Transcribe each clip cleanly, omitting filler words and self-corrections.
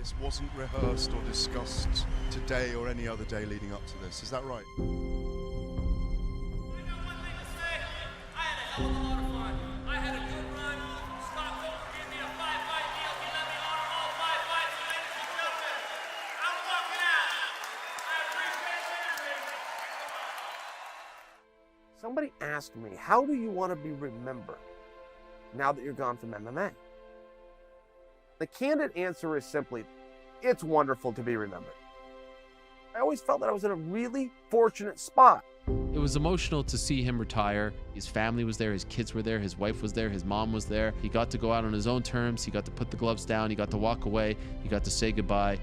This wasn't rehearsed or discussed today or any other day leading up to this. Is that right? I got one thing to say. I had a hell of a lot of fun. I had a good run. Scott Coker gave me a 5-fight deal. He let me honor all 5 fights. So ladies and gentlemen, I'm walking out. I appreciate everything. Somebody asked me, how do you want to be remembered now that you're gone from MMA? The candid answer is simply, it's wonderful to be remembered. I always felt that I was in a really fortunate spot. It was emotional to see him retire. His family was there, his kids were there, his wife was there, his mom was there. He got to go out on his own terms. He got to put the gloves down. He got to walk away. He got to say goodbye.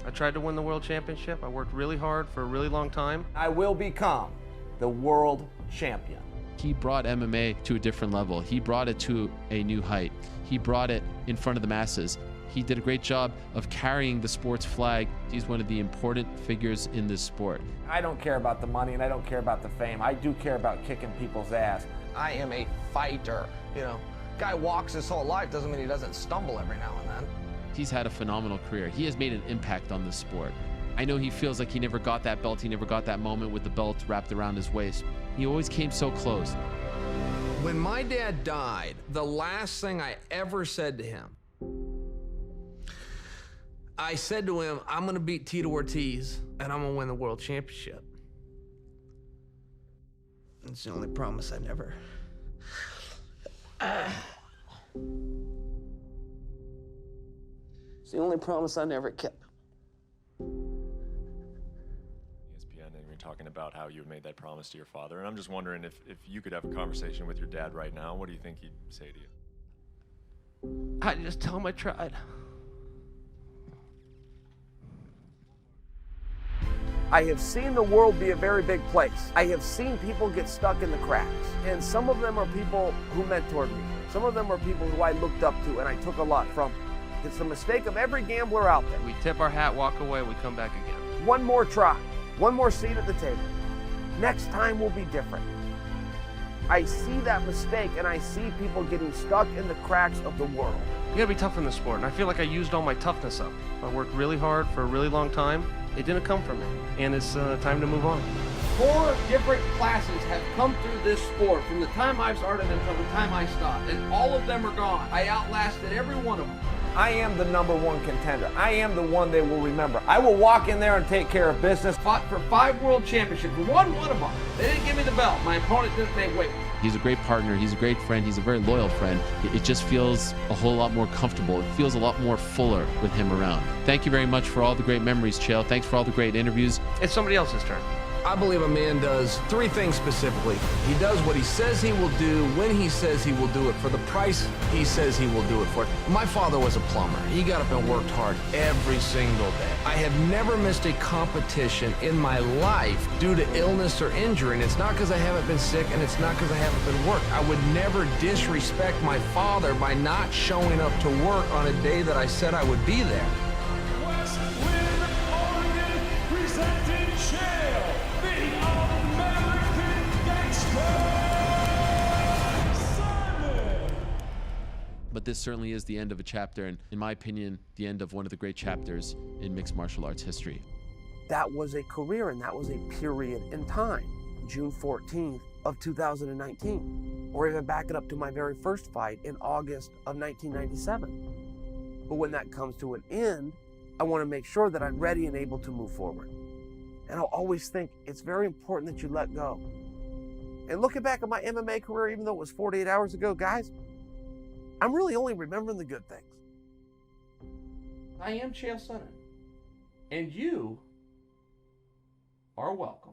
I tried to win the world championship. I worked really hard for a really long time. I will become the world champion. He brought MMA to a different level. He brought it to a new height. He brought it in front of the masses. He did a great job of carrying the sport's flag. He's one of the important figures in this sport. I don't care about the money and I don't care about the fame. I do care about kicking people's ass. I am a fighter. You know, guy walks his whole life doesn't mean he doesn't stumble every now and then. He's had a phenomenal career. He has made an impact on this sport. I know he feels like he never got that belt. He never got that moment with the belt wrapped around his waist. He always came so close. When my dad died, the last thing I ever said to him, I said to him, I'm gonna beat Tito Ortiz and I'm gonna win the world championship. It's the only promise I never. It's the only promise I never kept. ESPN, and you're talking about how you made that promise to your father, and I'm just wondering if you could have a conversation with your dad right now, what do you think he'd say to you? I just tell him I tried. I have seen the world be a very big place. I have seen people get stuck in the cracks. And some of them are people who mentored me. Some of them are people who I looked up to and I took a lot from. It's the mistake of every gambler out there. We tip our hat, walk away, we come back again. One more try, one more seat at the table. Next time will be different. I see that mistake and I see people getting stuck in the cracks of the world. You gotta be tough in the sport, and I feel like I used all my toughness up. I worked really hard for a really long time. It didn't come from me, and it's time to move on. 4 different classes have come through this sport from the time I started until the time I stopped, and all of them are gone. I outlasted every one of them. I am the #1 contender. I am the one they will remember. I will walk in there and take care of business. Fought for 5 world championships, won one of them. They didn't give me the belt. My opponent didn't make weight. He's a great partner. He's a great friend. He's a very loyal friend. It just feels a whole lot more comfortable. It feels a lot more fuller with him around. Thank you very much for all the great memories, Chael. Thanks for all the great interviews. It's somebody else's turn. I believe a man does 3 things specifically. He does what he says he will do, when he says he will do it, for the price he says he will do it for. My father was a plumber. He got up and worked hard every single day. I have never missed a competition in my life due to illness or injury, and it's not because I haven't been sick, and it's not because I haven't been worked. I would never disrespect my father by not showing up to work on a day that I said I would be there. West Wind, Oregon, presenting Chael, the American Gangster, Sonnen. But this certainly is the end of a chapter, and in my opinion, the end of one of the great chapters in mixed martial arts history. That was a career and that was a period in time. June 14th of 2019. Or even back it up to my very first fight in August of 1997. But when that comes to an end, I want to make sure that I'm ready and able to move forward. And I'll always think it's very important that you let go. And looking back at my MMA career, even though it was 48 hours ago, guys, I'm really only remembering the good things. I am Chael Sonnen, and you are welcome.